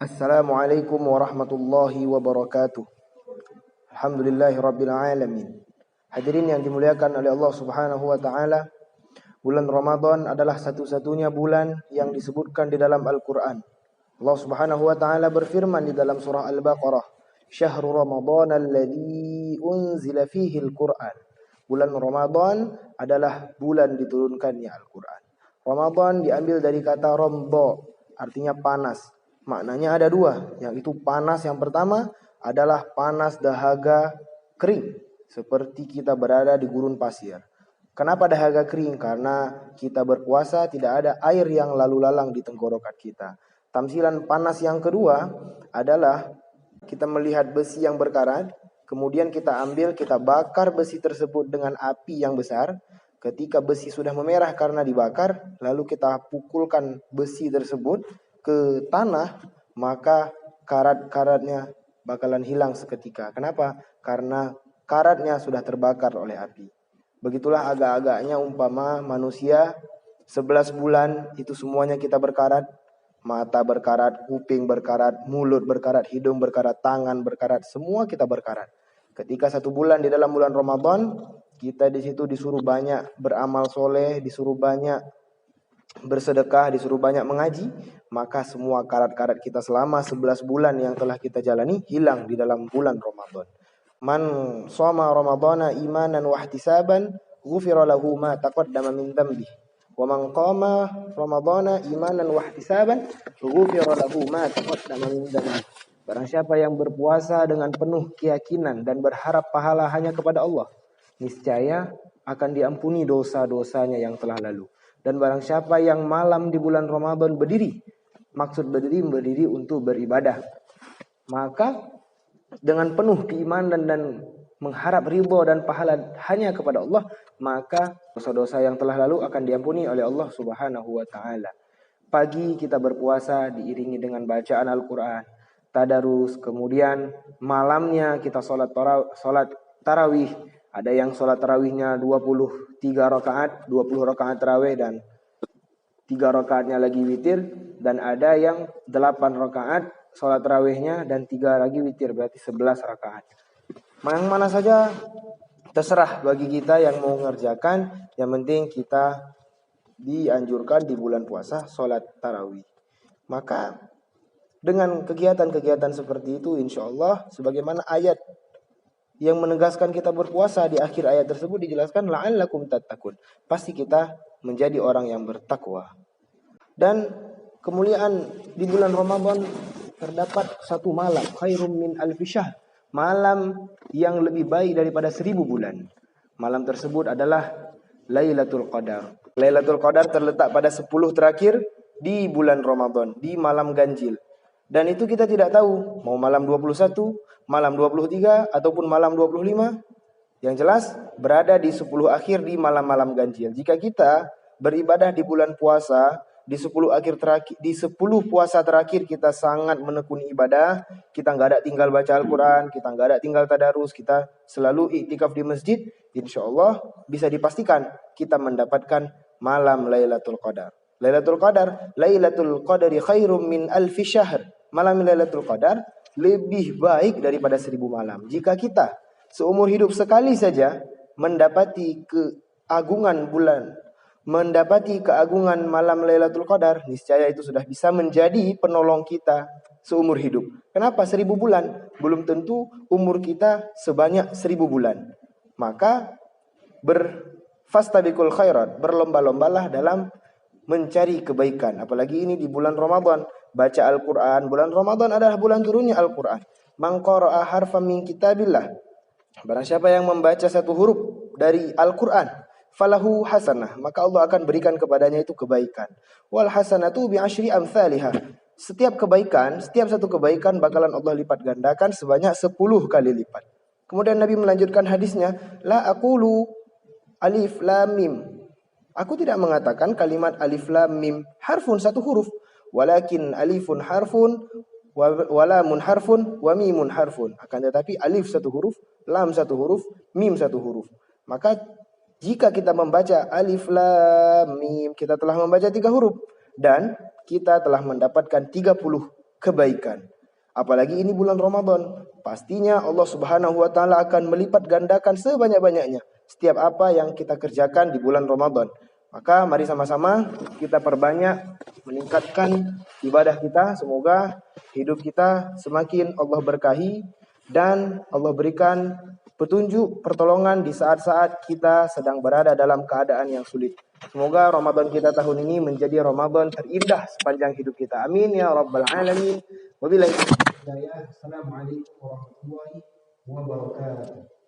Assalamualaikum warahmatullahi wabarakatuh. Alhamdulillahi rabbil alamin. Hadirin yang dimuliakan oleh Allah Subhanahu wa taala, bulan Ramadan adalah satu-satunya bulan yang disebutkan di dalam Al-Qur'an. Allah Subhanahu wa taala berfirman di dalam surah Al-Baqarah, "Syahrul Ramadan alladzi unzila fihi Al-Qur'an." Bulan Ramadan adalah bulan diturunkannya Al-Qur'an. Ramadan diambil dari kata ramdha, artinya panas. Maknanya ada dua, yaitu panas yang pertama adalah panas dahaga kering, seperti kita berada di gurun pasir. Kenapa dahaga kering? Karena kita berpuasa tidak ada air yang lalu lalang di tenggorokan kita. Tamsilan panas yang kedua adalah kita melihat besi yang berkarat, kemudian kita ambil, kita bakar besi tersebut dengan api yang besar. Ketika besi sudah memerah karena dibakar, lalu kita pukulkan besi tersebut ke tanah, maka karat-karatnya bakalan hilang seketika. Kenapa? Karena karatnya sudah terbakar oleh api. Begitulah agak-agaknya umpama manusia 11 bulan itu semuanya kita berkarat. Mata berkarat, kuping berkarat, mulut berkarat, hidung berkarat, tangan berkarat, semua kita berkarat. Ketika 1 bulan di dalam bulan Ramadan, kita di situ disuruh banyak beramal soleh, disuruh banyak bersedekah, disuruh banyak mengaji, maka semua karat-karat kita selama 11 bulan yang telah kita jalani hilang di dalam bulan Ramadan. Man shoma ramadhana imanan wa ihtisaban ghufira lahu ma taqaddama min dhanbi. Wa man qama ramadhana imanan wa ihtisaban ghufira lahu ma taqaddama min dhanbi. Barang siapa yang berpuasa dengan penuh keyakinan dan berharap pahala hanya kepada Allah, niscaya akan diampuni dosa-dosanya yang telah lalu. Dan barang siapa yang malam di bulan Ramadan berdiri, maksud berdiri untuk beribadah, maka dengan penuh keimanan dan mengharap ridho dan pahala hanya kepada Allah, maka dosa-dosa yang telah lalu akan diampuni oleh Allah Subhanahu wa taala. Pagi kita berpuasa diiringi dengan bacaan Al-Qur'an, tadarus, kemudian malamnya kita salat tarawih. Ada yang sholat tarawihnya 23 rakaat, 20 rakaat tarawih dan 3 rakaatnya lagi witir. Dan ada yang 8 rakaat sholat tarawihnya dan 3 lagi witir, berarti 11 rakaat. Yang mana saja terserah bagi kita yang mau mengerjakan. Yang penting kita dianjurkan di bulan puasa sholat tarawih. Maka dengan kegiatan-kegiatan seperti itu, insya Allah sebagaimana ayat yang menegaskan kita berpuasa, di akhir ayat tersebut dijelaskan la'allakum tattaqun. Pasti kita menjadi orang yang bertakwa. Dan kemuliaan di bulan Ramadan terdapat 1 malam, khairum min alfi syahr. Malam yang lebih baik daripada 1000 bulan. Malam tersebut adalah Lailatul Qadar. Lailatul Qadar terletak pada 10 terakhir di bulan Ramadan, di malam ganjil. Dan itu kita tidak tahu mau malam 21, malam 23 ataupun malam 25. Yang jelas berada di 10 akhir di malam-malam ganjil. Jika kita beribadah di bulan puasa, di 10 akhir terakhir, di 10 puasa terakhir kita sangat menekuni ibadah, kita nggak ada tinggal baca Al-Quran, kita nggak ada tinggal tadarus, kita selalu iktikaf di masjid, insya Allah bisa dipastikan kita mendapatkan malam Lailatul Qadar. Lailatul Qadari khairum min alfi syahr. Malam Lailatul Qadar lebih baik daripada 1000 malam. Jika kita seumur hidup sekali saja mendapati keagungan malam Lailatul Qadar, niscaya itu sudah bisa menjadi penolong kita seumur hidup. Kenapa 1000 bulan? Belum tentu umur kita sebanyak 1000 bulan. Maka fastabiqul khairat, berlomba-lombalah dalam mencari kebaikan. Apalagi ini di bulan Ramadan, baca Al-Quran. Bulan Ramadan adalah bulan turunnya Al-Quran. Man qara'a harfan min kitabillah, barang siapa yang membaca 1 huruf dari Al-Quran, falahu hasanah, maka Allah akan berikan kepadanya itu kebaikan. Wal hasanatu bi asyri amsalihah. Setiap 1 kebaikan bakalan Allah lipat gandakan sebanyak 10 kali lipat. Kemudian Nabi melanjutkan hadisnya, la aqulu alif lam mim. Aku tidak mengatakan kalimat alif lam mim harfun 1 huruf, walakin alifun harfun wa lamun harfun wa mimun harfun. Akan tetapi alif 1 huruf, lam 1 huruf, mim 1 huruf. Maka jika kita membaca alif lam mim, kita telah membaca 3 huruf dan kita telah mendapatkan 30 kebaikan. Apalagi ini bulan Ramadan. Pastinya Allah Subhanahu wa taala akan melipat gandakan sebanyak-banyaknya setiap apa yang kita kerjakan di bulan Ramadan. Maka mari sama-sama kita perbanyak meningkatkan ibadah kita. Semoga hidup kita semakin Allah berkahi dan Allah berikan petunjuk, pertolongan di saat-saat kita sedang berada dalam keadaan yang sulit. Semoga Ramadan kita tahun ini menjadi Ramadan terindah sepanjang hidup kita. Amin ya rabbal alamin. Wabillahi taufiq. Assalamualaikum warahmatullahi wabarakatuh.